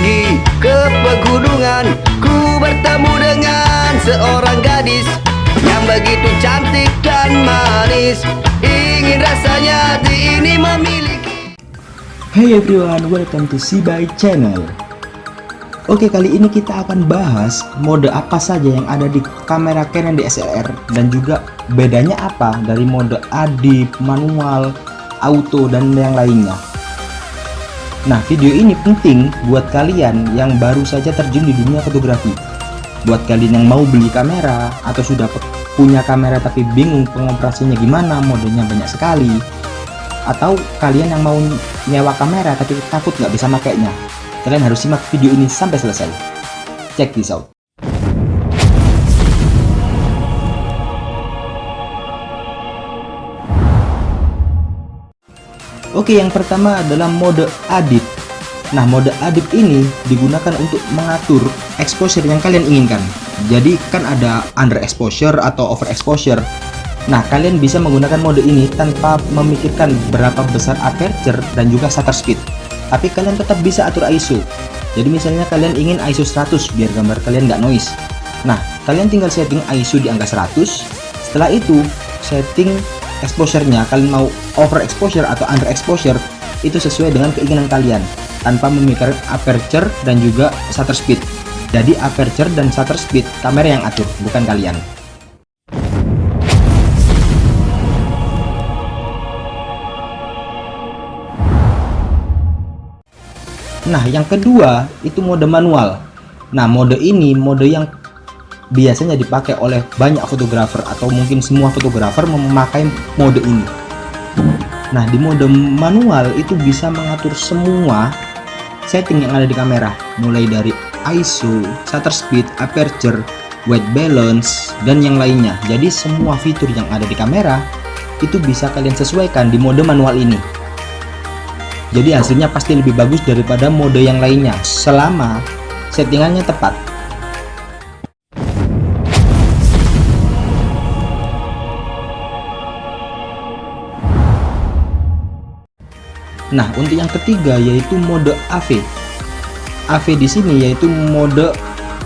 pergi ke pegunungan, ku bertemu dengan seorang gadis yang begitu cantik dan manis. Ingin rasanya hati ini memiliki. Hey everyone, welcome to Sibai Channel. Oke, kali ini kita akan bahas mode apa saja yang ada di kamera Canon DSLR dan juga bedanya apa dari mode adip, manual, auto, dan yang lainnya. Nah, video ini penting buat kalian yang baru saja terjun di dunia fotografi. Buat kalian yang mau beli kamera atau sudah punya kamera tapi bingung pengoperasinya gimana, modenya banyak sekali. Atau kalian yang mau nyewa kamera tapi takut nggak bisa makainya. Kalian harus simak video ini sampai selesai. Check this out. Oke, yang pertama adalah mode adip. Nah, mode adip ini digunakan untuk mengatur exposure yang kalian inginkan. Jadi kan ada underexposure atau overexposure. Nah, kalian bisa menggunakan mode ini tanpa memikirkan berapa besar aperture dan juga shutter speed. Tapi kalian tetap bisa atur ISO. Jadi misalnya kalian ingin ISO 100 biar gambar kalian nggak noise. Nah, kalian tinggal setting ISO di angka 100. Setelah itu, setting exposure-nya, kalian mau overexposure atau underexposure, itu sesuai dengan keinginan kalian tanpa memikirkan aperture dan juga shutter speed. Jadi aperture dan shutter speed kamera yang atur, bukan kalian. Nah, yang kedua itu mode manual. Nah, mode ini mode yang biasanya dipakai oleh banyak fotografer atau mungkin semua fotografer memakai mode ini. Nah, di mode manual itu bisa mengatur semua setting yang ada di kamera, mulai dari ISO, shutter speed, aperture, white balance, dan yang lainnya. Jadi semua fitur yang ada di kamera itu bisa kalian sesuaikan di mode manual ini. Jadi hasilnya pasti lebih bagus daripada mode yang lainnya selama settingannya tepat. Nah, untuk yang ketiga yaitu mode AV. AV di sini yaitu mode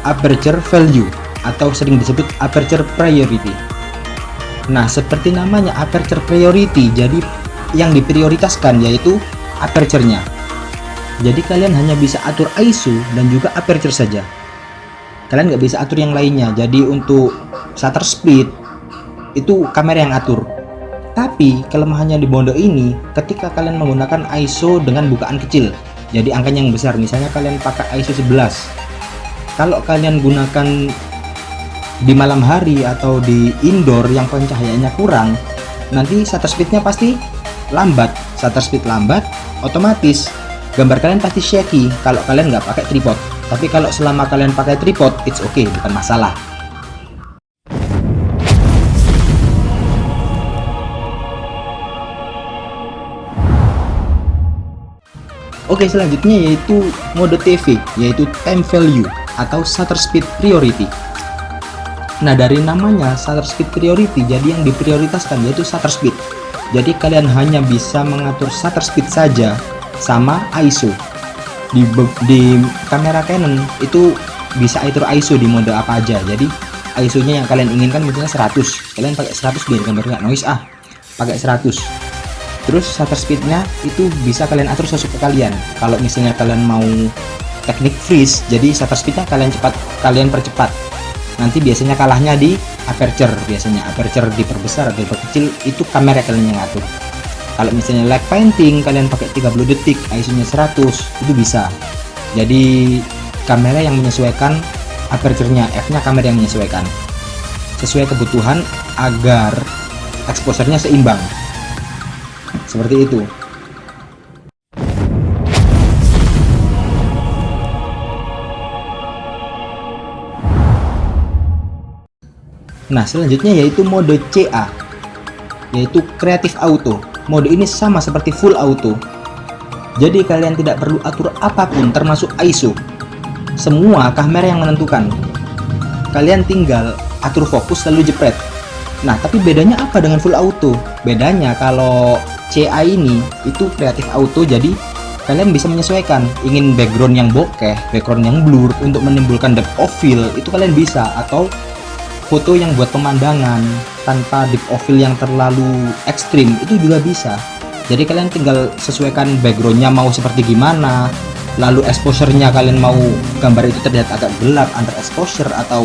aperture value atau sering disebut aperture priority. Nah, seperti namanya aperture priority, jadi yang diprioritaskan yaitu aperture-nya. Jadi kalian hanya bisa atur ISO dan juga aperture saja. Kalian nggak bisa atur yang lainnya. Jadi untuk shutter speed itu kamera yang atur. Tapi kelemahannya di mode ini, ketika kalian menggunakan ISO dengan bukaan kecil, jadi angkanya yang besar, misalnya kalian pakai ISO 11. Kalau kalian gunakan di malam hari atau di indoor yang pencahayaannya kurang, nanti shutter speednya pasti lambat. Shutter speed lambat, otomatis gambar kalian pasti shaky kalau kalian nggak pakai tripod. Tapi kalau selama kalian pakai tripod, it's okay, bukan masalah. Oke, selanjutnya yaitu mode TV, yaitu time value atau shutter speed priority. Nah, dari namanya shutter speed priority, jadi yang diprioritaskan yaitu shutter speed. Jadi kalian hanya bisa mengatur shutter speed saja sama ISO. Di kamera Canon itu bisa atur ISO di mode apa aja. Jadi ISO-nya yang kalian inginkan misalnya 100. Kalian pakai 100 biar gambar nggak noise, pakai 100. Terus shutter speednya itu bisa kalian atur sesuai kalian. Kalau misalnya kalian mau teknik freeze, jadi shutter speednya kalian percepat. Nanti biasanya kalahnya di aperture, biasanya aperture diperbesar atau diperkecil, itu kamera kalian yang ngatur. Kalau misalnya light painting kalian pakai 30 detik, ISO-nya 100, itu bisa. Jadi kamera yang menyesuaikan aperture-nya, F-nya kamera yang menyesuaikan sesuai kebutuhan agar exposure-nya seimbang. Seperti itu. Nah, selanjutnya yaitu mode CA, yaitu Creative Auto. Mode ini sama seperti full auto. Jadi kalian tidak perlu atur apapun termasuk ISO. Semua kamera yang menentukan. Kalian tinggal atur fokus lalu jepret. Nah, tapi bedanya apa dengan full auto? Bedanya kalau CA ini itu Creative Auto, jadi kalian bisa menyesuaikan. Ingin background yang bokeh, background yang blur untuk menimbulkan depth of field, itu kalian bisa. Atau foto yang buat pemandangan tanpa depth of field yang terlalu ekstrim, itu juga bisa. Jadi kalian tinggal sesuaikan backgroundnya mau seperti gimana, lalu exposure-nya kalian mau gambar itu terlihat agak gelap, under exposure, atau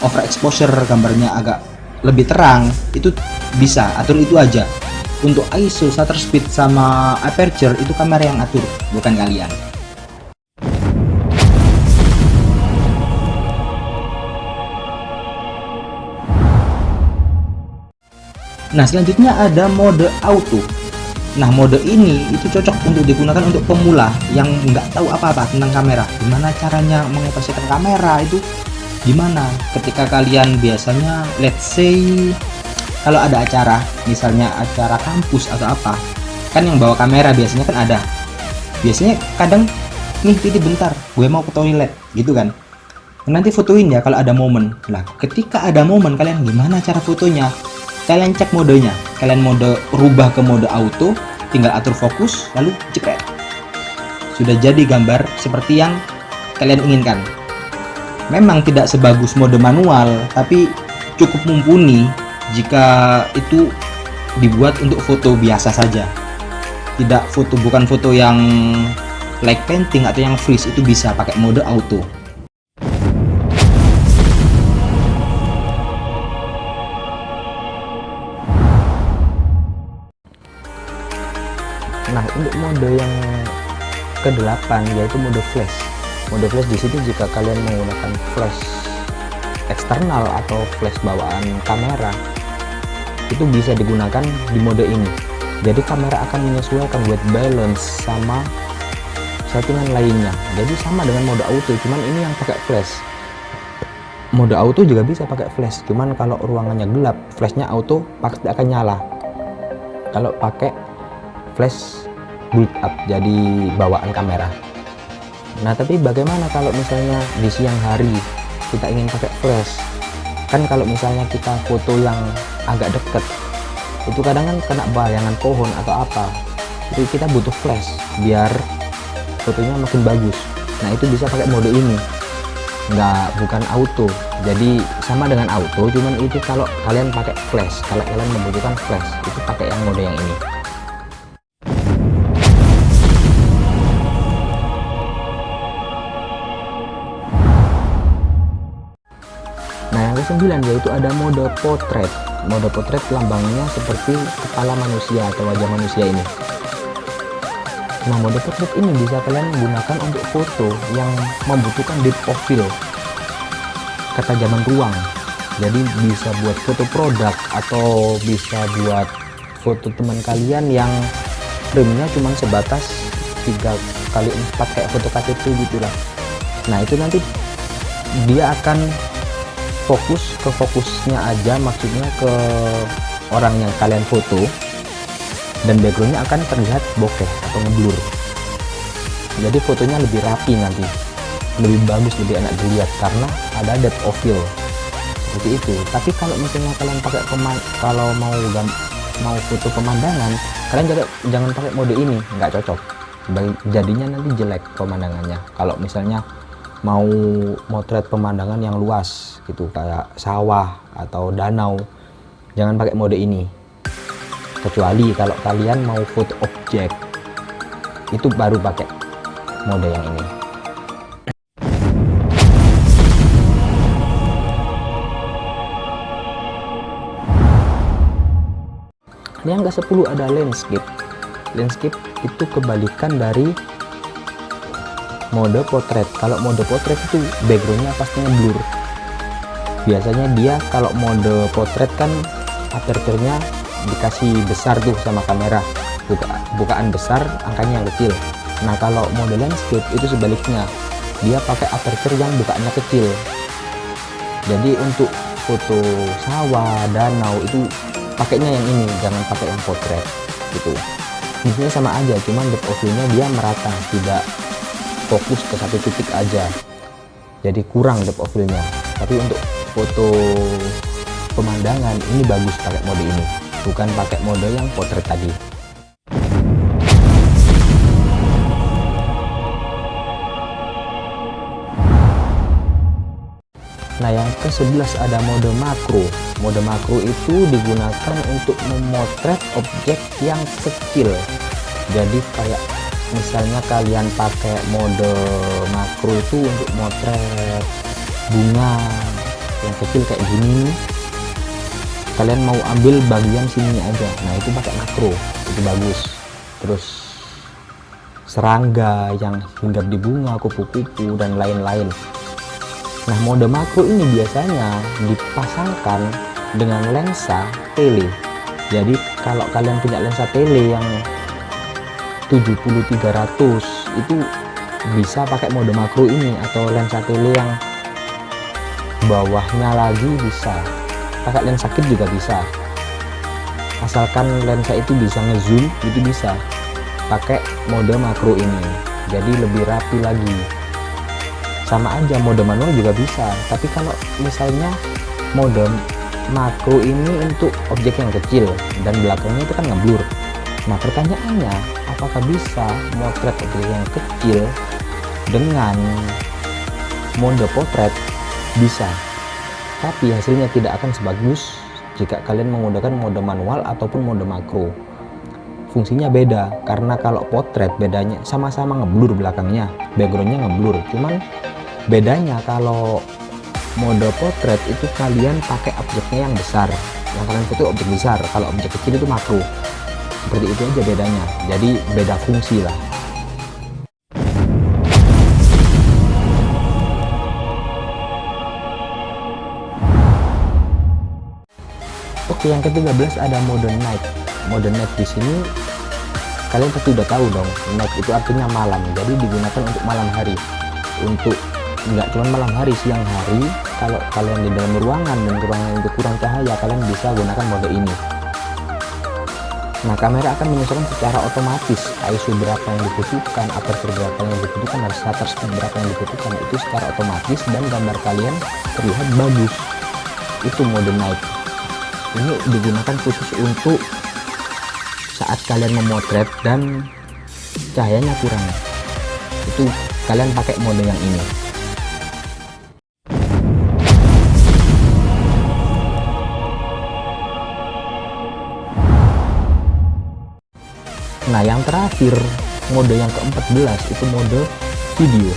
over exposure, gambarnya agak lebih terang, itu bisa atur itu aja. Untuk ISO, shutter speed, sama aperture itu kamera yang atur, bukan kalian. Nah, selanjutnya ada mode auto. Nah, mode ini itu cocok untuk digunakan untuk pemula yang nggak tahu apa-apa tentang kamera. Gimana caranya mengoperasikan kamera itu, gimana ketika kalian biasanya, let's say kalau ada acara, misalnya acara kampus atau apa, kan yang bawa kamera biasanya kan ada. Biasanya kadang, nih titip bentar, gue mau ke toilet, gitu kan. Nanti fotoin ya kalau ada momen. Nah, ketika ada momen, kalian gimana cara fotonya? Kalian cek modenya, kalian mode rubah ke mode auto, tinggal atur fokus, lalu jepret. Sudah jadi gambar seperti yang kalian inginkan. Memang tidak sebagus mode manual, tapi cukup mumpuni jika itu dibuat untuk foto biasa saja. Tidak foto, bukan foto yang like painting atau yang freeze, itu bisa pakai mode auto. Nah, untuk mode yang ke-8 yaitu mode flash. Mode flash di sini jika kalian menggunakan flash eksternal atau flash bawaan kamera, itu bisa digunakan di mode ini. Jadi kamera akan menyesuaikan white balance sama settingan lainnya. Jadi sama dengan mode auto, cuman ini yang pakai flash. Mode auto juga bisa pakai flash, cuman kalau ruangannya gelap, flashnya auto pasti akan nyala. Kalau pakai flash build up, jadi bawaan kamera. Nah, tapi bagaimana kalau misalnya di siang hari kita ingin pakai flash? Kan kalau misalnya kita foto yang agak deket, itu kadang kan kena bayangan pohon atau apa, jadi kita butuh flash biar fotonya makin bagus. Nah, itu bisa pakai mode ini, bukan auto. Jadi sama dengan auto, cuman itu kalau kalian pakai flash, kalau kalian membutuhkan flash, itu pakai yang mode yang ini. Nah, yang ke-9 yaitu ada mode potret. Mode potret lambangnya seperti kepala manusia atau wajah manusia ini. Nah, mode potret ini bisa kalian gunakan untuk foto yang membutuhkan depth of field, ketajaman ruang. Jadi bisa buat foto produk atau bisa buat foto teman kalian yang frame-nya cuma sebatas 3x4 kayak foto KTP gitulah. Nah, itu nanti dia akan fokus ke fokusnya aja, maksudnya ke orang yang kalian foto, dan backgroundnya akan terlihat bokeh atau ngeblur. Jadi fotonya lebih rapi nanti, lebih bagus, lebih enak dilihat karena ada depth of field seperti itu. Tapi kalau misalnya kalian pakai kalau mau foto pemandangan, kalian jangan pakai mode ini, nggak cocok. Jadinya nanti jelek pemandangannya. Kalau misalnya mau motret pemandangan yang luas gitu, kayak sawah atau danau, jangan pakai mode ini. Kecuali kalau kalian mau foto objek, itu baru pakai mode yang ini. Yang ke-10 ada landscape. Landscape itu kebalikan dari mode potret. Kalau mode potret itu backgroundnya pastinya blur. Biasanya dia kalau mode potret kan aperture-nya dikasih besar tuh sama kamera, bukaan besar, angkanya yang kecil. Nah, kalau mode landscape itu sebaliknya, dia pakai aperture yang bukaannya kecil. Jadi untuk foto sawah, danau itu pakainya yang ini, jangan pakai yang potret gitu. Intinya sama aja, cuman depth of field-nya dia merata, tidak fokus ke satu titik aja, jadi kurang depth of field-nya. Tapi untuk foto pemandangan ini bagus pakai mode ini, bukan pakai mode yang potret tadi. Nah, yang ke-11 ada mode makro. Mode makro itu digunakan untuk memotret objek yang kecil. Jadi kayak misalnya kalian pakai mode makro itu untuk motret bunga yang kecil kayak gini, kalian mau ambil bagian sini aja, nah itu pakai makro, itu bagus. Terus serangga yang hinggap di bunga, kupu-kupu dan lain-lain. Nah, mode makro ini biasanya dipasangkan dengan lensa tele. Jadi kalau kalian punya lensa tele yang 70-300 itu bisa pakai mode makro ini, atau lensa tele yang bawahnya lagi bisa pakai lensa kit juga bisa, asalkan lensa itu bisa ngezoom, itu bisa pakai mode makro ini, jadi lebih rapi lagi. Sama aja mode manual juga bisa, tapi kalau misalnya mode makro ini untuk objek yang kecil dan belakangnya itu kan ngeblur. Nah, pertanyaannya, apakah bisa motret objek yang kecil dengan mode potret? Bisa, tapi hasilnya tidak akan sebagus jika kalian menggunakan mode manual ataupun mode makro. Fungsinya beda, karena kalau potret bedanya sama-sama ngeblur belakangnya, backgroundnya ngeblur, cuman bedanya kalau mode potret itu kalian pakai objeknya yang besar, yang kalian foto objek besar, kalau objek kecil itu makro. Seperti itu aja bedanya, jadi beda fungsi lah. Oke, yang ke-13 ada mode night. Mode night di sini kalian pasti udah tahu dong, night itu artinya malam, jadi digunakan untuk malam hari. Untuk nggak cuma malam hari, siang hari, kalau kalian di dalam ruangan dan ruangan itu kurang cahaya, kalian bisa gunakan mode ini. Nah, kamera akan menyesuaikan secara otomatis ISO berapa yang dibutuhkan, aperture berapa yang dibutuhkan, dan shutter speed berapa yang dibutuhkan, itu secara otomatis, dan gambar kalian terlihat bagus. Itu mode night. Ini digunakan khusus untuk saat kalian memotret dan cahayanya kurang, itu kalian pakai mode yang ini. Nah, yang terakhir, mode yang ke-14 itu mode video.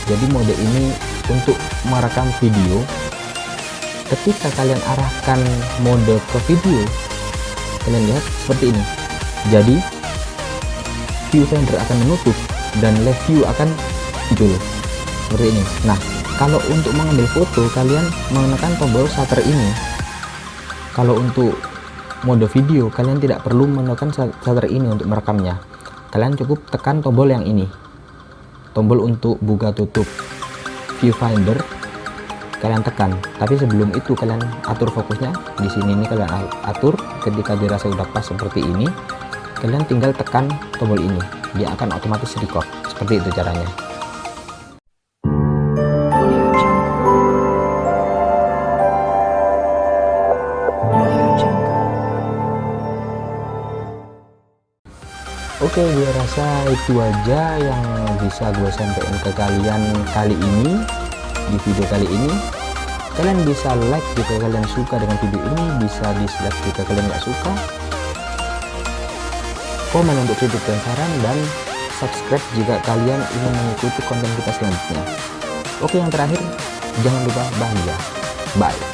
Jadi mode ini untuk merekam video. Ketika kalian arahkan mode ke video, kalian lihat seperti ini. Jadi viewfinder akan menutup dan live view akan muncul seperti ini. Nah, kalau untuk mengambil foto, kalian menekan tombol shutter ini. Kalau untuk mode video, kalian tidak perlu menekan shutter ini untuk merekamnya. Kalian cukup tekan tombol yang ini, tombol untuk buka tutup viewfinder, kalian tekan. Tapi sebelum itu kalian atur fokusnya di sini nih, kalian atur. Ketika dirasa udah pas seperti ini, kalian tinggal tekan tombol ini, dia akan otomatis record. Seperti itu caranya. Oke, gue rasa itu aja yang bisa gue sampaikan ke kalian kali ini. Di video kali ini, kalian bisa like jika kalian suka dengan video ini, bisa dislike jika kalian nggak suka, komen untuk kritik dan saran, dan subscribe jika kalian ingin mengikuti konten kita selanjutnya. Oke, yang terakhir, jangan lupa bahagia. Bye.